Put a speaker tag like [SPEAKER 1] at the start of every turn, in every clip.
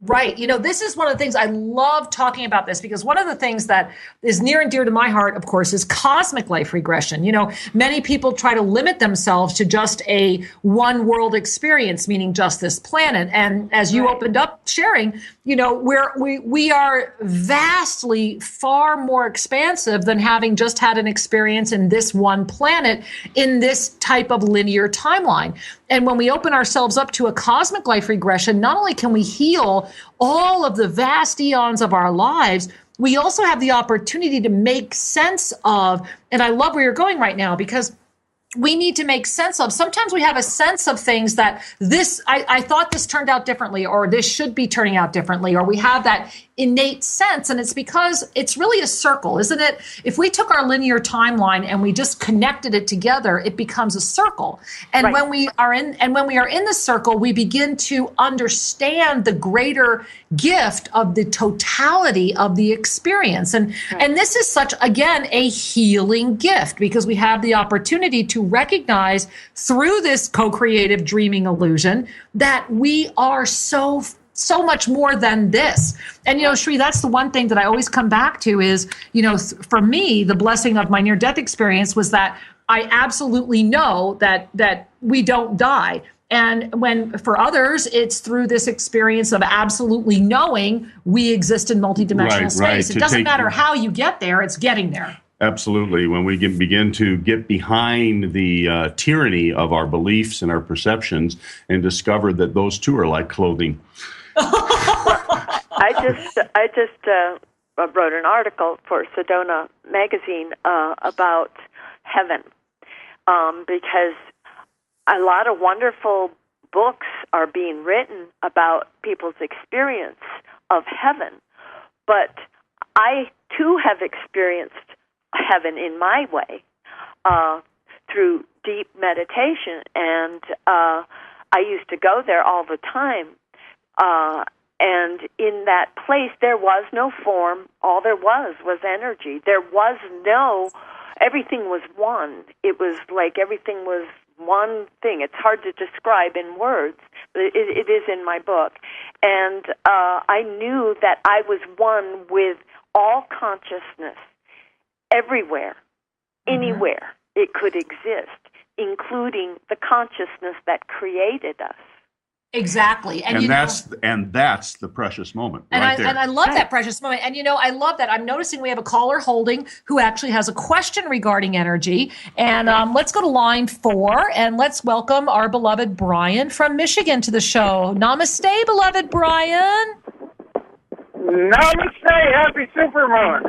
[SPEAKER 1] Right. This is one of the things I love talking about this, because one of the things that is near and dear to my heart, of course, is cosmic life regression. Many people try to limit themselves to just a one world experience, meaning just this planet. And as you opened up sharing, we are vastly far more expansive than having just had an experience in this one planet in this type of linear timeline. And when we open ourselves up to a cosmic life regression, not only can we heal all of the vast eons of our lives, we also have the opportunity to make sense of, and I love where you're going right now, because we need to make sense of. Sometimes we have a sense of things that I thought this turned out differently, or this should be turning out differently, or we have that innate sense. And it's because it's really a circle, isn't it? If we took our linear timeline and we just connected it together, it becomes a circle. And when we are in the circle, we begin to understand the greater gift of the totality of the experience. And this is such, again, a healing gift, because we have the opportunity to recognize through this co-creative dreaming illusion that we are so much more than this. And, Shri, that's the one thing that I always come back to is, for me, the blessing of my near-death experience was that I absolutely know that we don't die. And when for others, it's through this experience of absolutely knowing we exist in multidimensional space. It doesn't matter how you get there, it's getting there.
[SPEAKER 2] Absolutely. When we begin to get behind the tyranny of our beliefs and our perceptions and discover that those two are like clothing.
[SPEAKER 3] I just wrote an article for Sedona magazine about heaven, because a lot of wonderful books are being written about people's experience of heaven. But I, too, have experienced heaven in my way through deep meditation. And I used to go there all the time. And in that place, there was no form. All there was energy. There was everything was one. It was like everything was one thing. It's hard to describe in words, but it is in my book. And I knew that I was one with all consciousness, everywhere, anywhere it could exist, including the consciousness that created us.
[SPEAKER 1] Exactly.
[SPEAKER 2] And that's the precious moment right there.
[SPEAKER 1] And I love that precious moment. And, I love that. I'm noticing we have a caller holding who actually has a question regarding energy. And let's go to line 4, and let's welcome our beloved Brian from Michigan to the show. Namaste, beloved Brian.
[SPEAKER 4] Namaste, happy supermoon.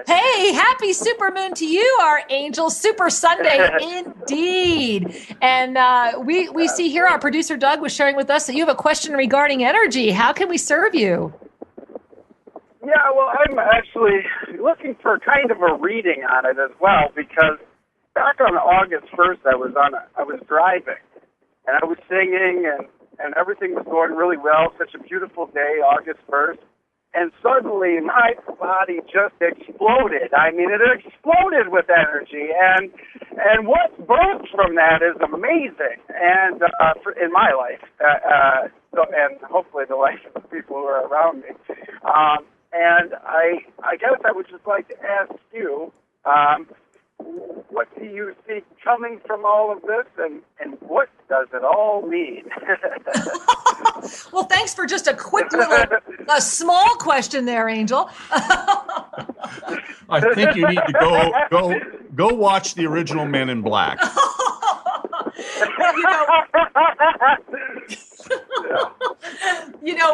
[SPEAKER 1] Hey, happy supermoon to you, our angel. Super Sunday indeed. And we see here our producer Doug was sharing with us that you have a question regarding energy. How can we serve you?
[SPEAKER 4] Yeah, well, I'm actually looking for kind of a reading on it as well, because back on August 1st, I was driving, and I was singing, and everything was going really well. Such a beautiful day, August 1st. And suddenly my body just exploded. I mean, it exploded with energy. And what's birthed from that is amazing. And in my life, and hopefully the life of the people who are around me. And I guess I would just like to ask you, what do you see coming from all of this, and what does it all mean?
[SPEAKER 1] Well, thanks for just a quick little, a small question there, Angel.
[SPEAKER 2] I think you need to go watch the original Men in Black.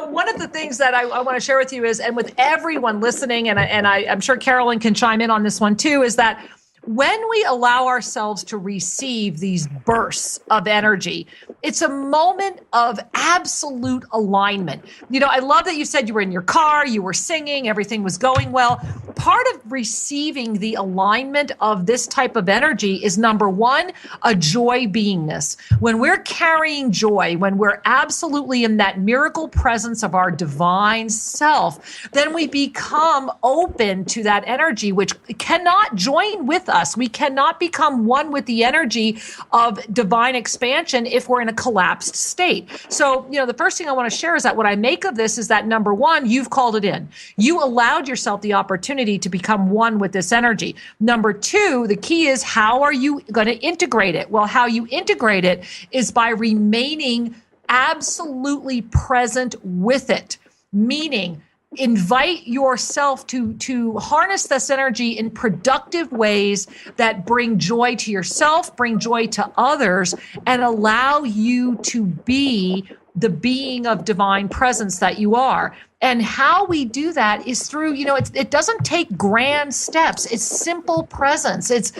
[SPEAKER 1] One of the things that I want to share with you is, and with everyone listening, and I'm sure Carolyn can chime in on this one too, is that when we allow ourselves to receive these bursts of energy, it's a moment of absolute alignment. I love that you said you were in your car, you were singing, everything was going well. Part of receiving the alignment of this type of energy is, number one, a joy beingness. When we're carrying joy, when we're absolutely in that miracle presence of our divine self, then we become open to that energy, which cannot join with us. We cannot become one with the energy of divine expansion if we're in a collapsed state. So, the first thing I want to share is that what I make of this is that, number one, you've called it in. You allowed yourself the opportunity to become one with this energy. Number two, the key is, how are you going to integrate it? Well, how you integrate it is by remaining absolutely present with it, meaning invite yourself to harness this energy in productive ways that bring joy to yourself, bring joy to others, and allow you to be the being of divine presence that you are. And how we do that is through, it doesn't take grand steps. It's simple presence. It's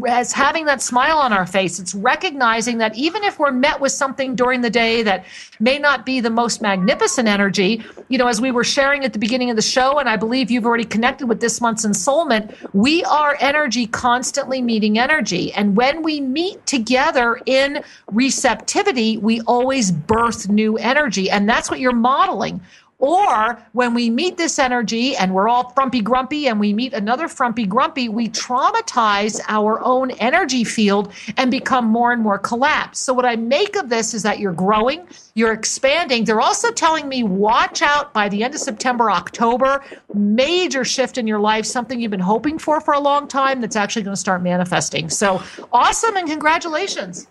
[SPEAKER 1] as having that smile on our face. It's recognizing that even if we're met with something during the day that may not be the most magnificent energy, as we were sharing at the beginning of the show, and I believe you've already connected with this month's ensoulment, we are energy constantly meeting energy. And when we meet together in receptivity, we always birth new energy. And that's what you're modeling. Or when we meet this energy and we're all frumpy grumpy and we meet another frumpy grumpy, we traumatize our own energy field and become more and more collapsed. So what I make of this is that you're growing, you're expanding. They're also telling me, watch out by the end of September, October, major shift in your life, something you've been hoping for a long time that's actually going to start manifesting. So awesome, and congratulations.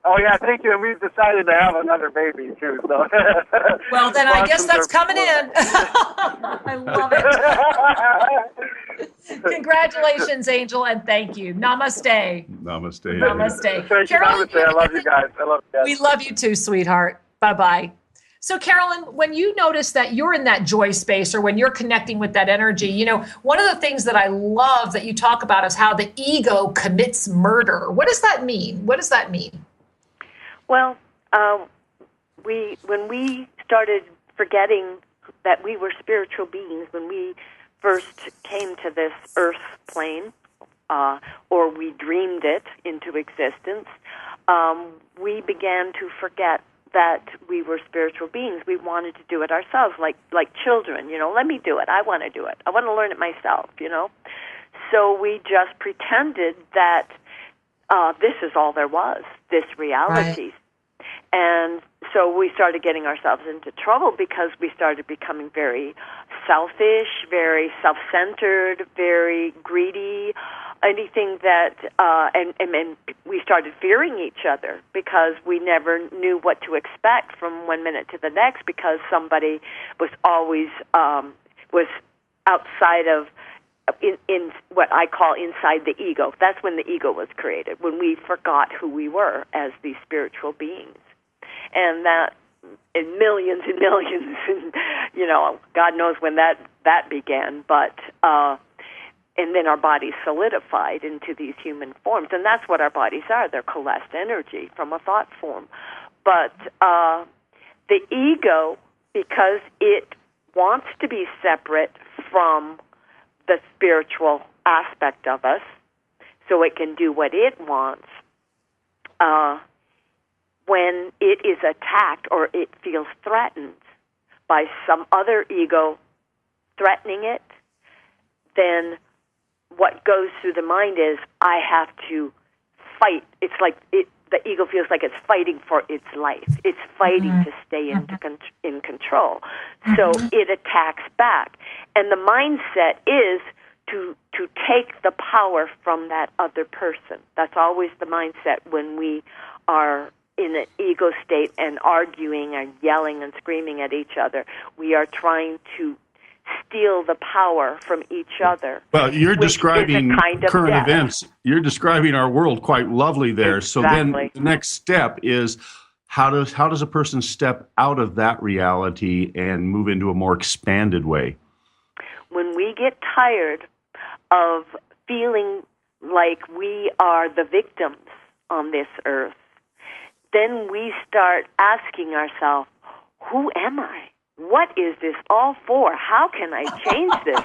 [SPEAKER 4] Oh, yeah, thank you. And we've decided to have another baby, too. So.
[SPEAKER 1] Well, then I guess that's coming in. I love it. Congratulations, Angel, and thank you. Namaste.
[SPEAKER 2] Namaste.
[SPEAKER 1] Namaste.
[SPEAKER 4] Thank you.
[SPEAKER 1] Carolyn,
[SPEAKER 4] Namaste. I love you guys.
[SPEAKER 1] We love you too, sweetheart. Bye-bye. So, Carolyn, when you notice that you're in that joy space, or when you're connecting with that energy, one of the things that I love that you talk about is how the ego commits murder. What does that mean? What does that mean?
[SPEAKER 3] Well, when we started forgetting that we were spiritual beings, when we first came to this earth plane, or we dreamed it into existence, we began to forget that we were spiritual beings. We wanted to do it ourselves, like children. Let me do it. I want to do it. I want to learn it myself. So we just pretended that this is all there was, this reality. Right. And so we started getting ourselves into trouble because we started becoming very selfish, very self-centered, very greedy, anything that, and we started fearing each other because we never knew what to expect from one minute to the next, because somebody was always, was outside of, in what I call inside the ego. That's when the ego was created, when we forgot who we were as these spiritual beings. And that, in millions and millions, and, God knows when that began, but, and then our bodies solidified into these human forms. And that's what our bodies are. They're coalesced energy from a thought form. But the ego, because it wants to be separate from the spiritual aspect of us, so it can do what it wants, when it is attacked or it feels threatened by some other ego threatening it, then what goes through the mind is, I have to fight. It's like the ego feels like it's fighting for its life. It's fighting to stay in control. So it attacks back. And the mindset is to take the power from that other person. That's always the mindset when we are in an ego state and arguing and yelling and screaming at each other. We are trying to steal the power from each other. Well,
[SPEAKER 2] you're describing current events. You're describing our world quite lovely there. Exactly. So then the next step is, how does a person step out of that reality and move into a more expanded way?
[SPEAKER 3] When we get tired of feeling like we are the victims on this earth, then we start asking ourselves, who am I? What is this all for? How can I change this?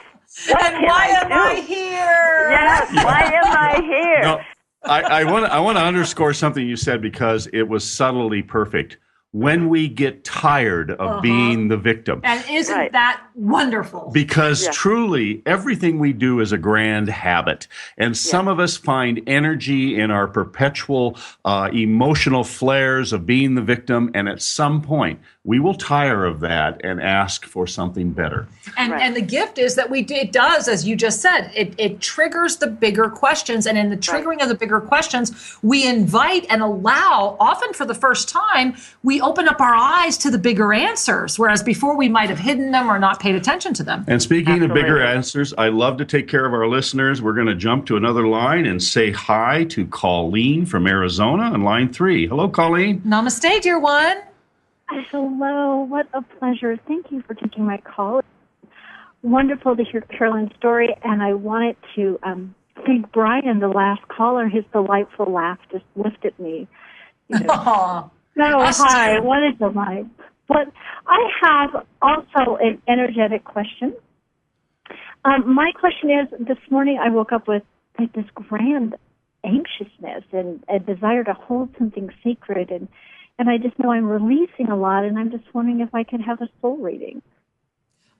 [SPEAKER 3] What
[SPEAKER 1] and why am I here?
[SPEAKER 3] Yes, why am I here?
[SPEAKER 2] No, I want to underscore something you said, because it was subtly perfect. when we get tired of being the victim.
[SPEAKER 1] And isn't that wonderful?
[SPEAKER 2] Because truly, everything we do is a grand habit. And some of us find energy in our perpetual emotional flares of being the victim. And at some point, we will tire of that and ask for something better.
[SPEAKER 1] And the gift is that it does, as you just said, it triggers the bigger questions. And in the triggering of the bigger questions, we invite and allow, often for the first time, we open up our eyes to the bigger answers, whereas before we might have hidden them or not paid attention to them.
[SPEAKER 2] And speaking of bigger answers, I love to take care of our listeners. We're going to jump to another line and say hi to Colleen from Arizona on line 3. Hello, Colleen.
[SPEAKER 1] Namaste, dear one.
[SPEAKER 5] Hello. What a pleasure. Thank you for taking my call. Wonderful to hear Carolyn's story, and I wanted to thank Brian, the last caller. His delightful laugh just lifted me. Hi. What a delight. But I have also an energetic question. My question is, this morning I woke up with this grand anxiousness and a desire to hold something secret, and I just know I'm releasing a lot, and I'm just wondering if I could have a soul reading.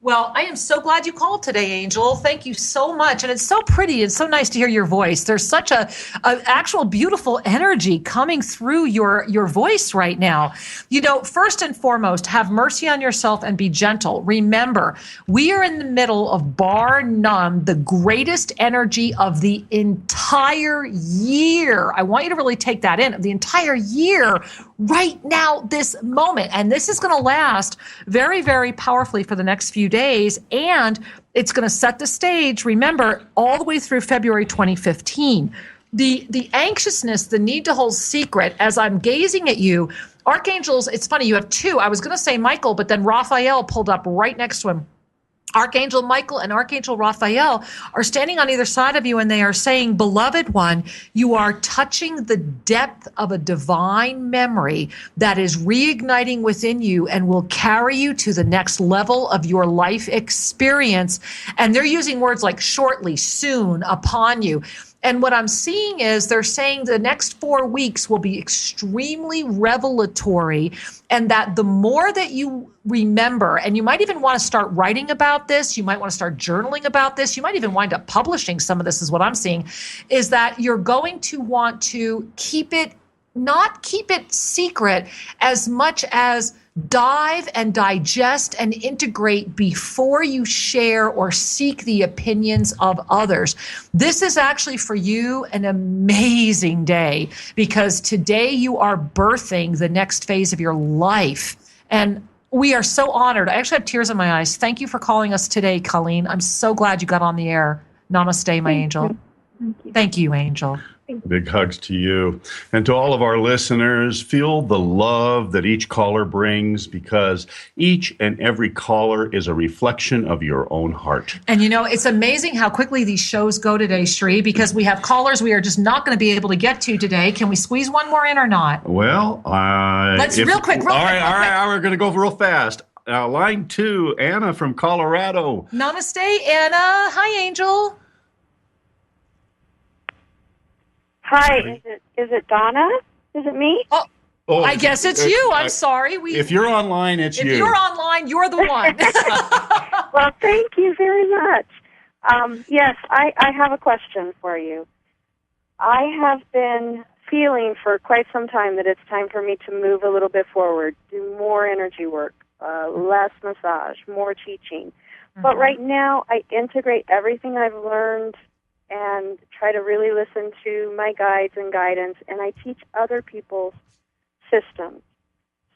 [SPEAKER 1] Well, I am so glad you called today, Angel. Thank you so much. And it's so pretty and so nice to hear your voice. There's such a actual beautiful energy coming through your voice right now. You know, first and foremost, have mercy on yourself and be gentle. Remember, we are in the middle of, bar none, the greatest energy of the entire year. I want you to really take that in. The entire year right now, this moment. And this is going to last very, very powerfully for the next few days. And it's going to set the stage, remember, all the way through February 2015. The anxiousness, the need to hold secret, as I'm gazing at you, archangels, it's funny, you have two. I was going to say Michael, but then Raphael pulled up right next to him. Archangel Michael and Archangel Raphael are standing on either side of you, and they are saying, beloved one, you are touching the depth of a divine memory that is reigniting within you and will carry you to the next level of your life experience. And they're using words like shortly, soon, upon you. And what I'm seeing is they're saying the next 4 weeks will be extremely revelatory, and that the more that you remember, and you might even want to start writing about this, you might want to start journaling about this, you might even wind up publishing some of this, is what I'm seeing, is that you're going to want to not keep it secret as much as dive and digest and integrate before you share or seek the opinions of others. This is actually for you an amazing day, because today you are birthing the next phase of your life. And we are so honored. I actually have tears in my eyes. Thank you for calling us today, Colleen. I'm so glad you got on the air. Namaste, my angel. Thank you, Angel.
[SPEAKER 2] Big hugs to you. And to all of our listeners, feel the love that each caller brings, because each and every caller is a reflection of your own heart.
[SPEAKER 1] And you know, it's amazing how quickly these shows go today, Sri, because we have callers we are just not going to be able to get to today. Can we squeeze one more in or not?
[SPEAKER 2] Well,
[SPEAKER 1] let's real quick.
[SPEAKER 2] All right, we're going to go real fast. Line 2, Anna from Colorado.
[SPEAKER 1] Namaste, Anna. Hi, Angel.
[SPEAKER 6] Hi, is it Donna? Is it me?
[SPEAKER 1] Oh, I guess it's you. I'm sorry.
[SPEAKER 2] If you're online, it's you.
[SPEAKER 1] If you're online, you're the one.
[SPEAKER 6] Well, thank you very much. Yes, I have a question for you. I have been feeling for quite some time that it's time for me to move a little bit forward, do more energy work, less massage, more teaching. Mm-hmm. But right now, I integrate everything I've learned and try to really listen to my guides and guidance, and I teach other people's systems.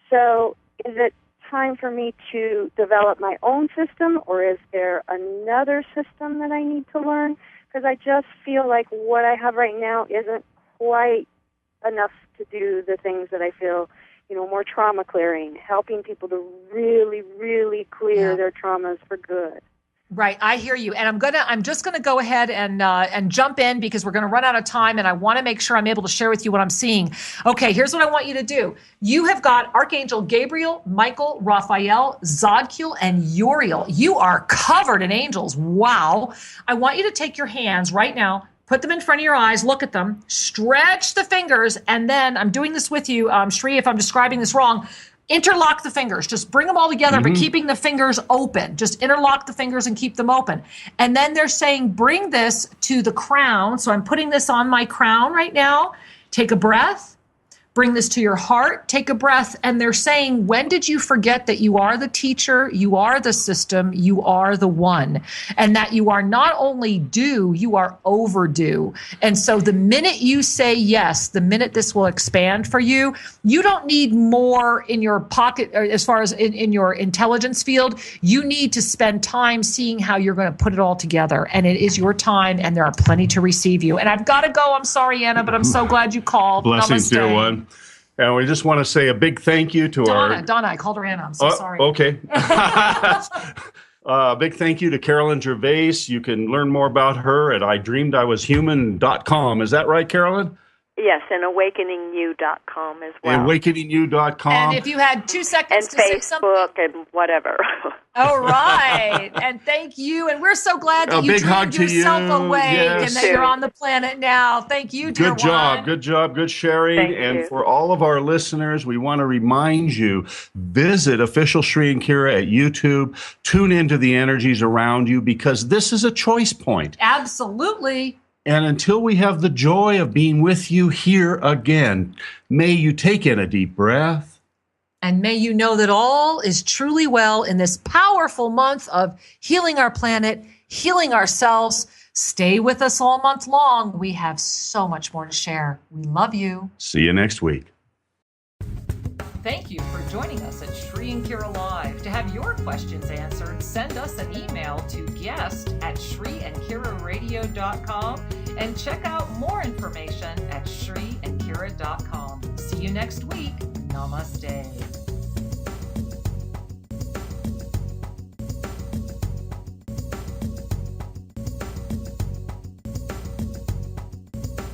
[SPEAKER 6] So is it time for me to develop my own system, or is there another system that I need to learn? Because I just feel like what I have right now isn't quite enough to do the things that I feel, more trauma clearing, helping people to really, really clear their traumas for good.
[SPEAKER 1] Right. I hear you. And I'm just going to go ahead and jump in, because we're going to run out of time, and I want to make sure I'm able to share with you what I'm seeing. Okay. Here's what I want you to do. You have got Archangel Gabriel, Michael, Raphael, Zadkiel, and Uriel. You are covered in angels. Wow. I want you to take your hands right now, put them in front of your eyes, look at them, stretch the fingers, and then I'm doing this with you, Sri, if I'm describing this wrong, interlock the fingers. Just bring them all together, but keeping the fingers open. Just interlock the fingers and keep them open. And then they're saying, bring this to the crown. So I'm putting this on my crown right now. Take a breath. Bring this to your heart, take a breath, and they're saying, when did you forget that you are the teacher, you are the system, you are the one, and that you are not only due, you are overdue. And so the minute you say yes, the minute this will expand for you, you don't need more in your pocket as far as in your intelligence field. You need to spend time seeing how you're going to put it all together, and it is your time, and there are plenty to receive you. And I've got to go. I'm sorry, Anna, but I'm so glad you called.
[SPEAKER 2] Blessings,
[SPEAKER 1] Namaste.
[SPEAKER 2] dear one. And we just want to say a big thank you to
[SPEAKER 1] Donna, I called her Anna. I'm so sorry.
[SPEAKER 2] Okay. Big thank you to Carolyn Gervas. You can learn more about her at idreamedIwashuman.com. Is that right, Carolyn?
[SPEAKER 3] Yes, and awakeningyou.com as well.
[SPEAKER 2] Awakeningyou.com.
[SPEAKER 1] And if you had 2 seconds
[SPEAKER 3] and
[SPEAKER 1] to say something.
[SPEAKER 3] Facebook and whatever.
[SPEAKER 1] All right. And thank you. And we're so glad that you dreamed yourself awake and that you're on the planet now. Thank you, dear
[SPEAKER 2] Good job. Good job. Good sharing.
[SPEAKER 3] Thank
[SPEAKER 2] and
[SPEAKER 3] you.
[SPEAKER 2] For all of our listeners, we want to remind you, visit Official Shri and Kira at YouTube. Tune into the energies around you, because this is a choice point.
[SPEAKER 1] Absolutely.
[SPEAKER 2] And until we have the joy of being with you here again, may you take in a deep breath.
[SPEAKER 1] And may you know that all is truly well in this powerful month of healing our planet, healing ourselves. Stay with us all month long. We have so much more to share. We love you.
[SPEAKER 2] See you next week.
[SPEAKER 1] Thank you for joining us at Shri and Kira Live. To have your questions answered, send us an email to guest@shriandkiraradio.com and check out more information at shriandkira.com. See you next week. Namaste.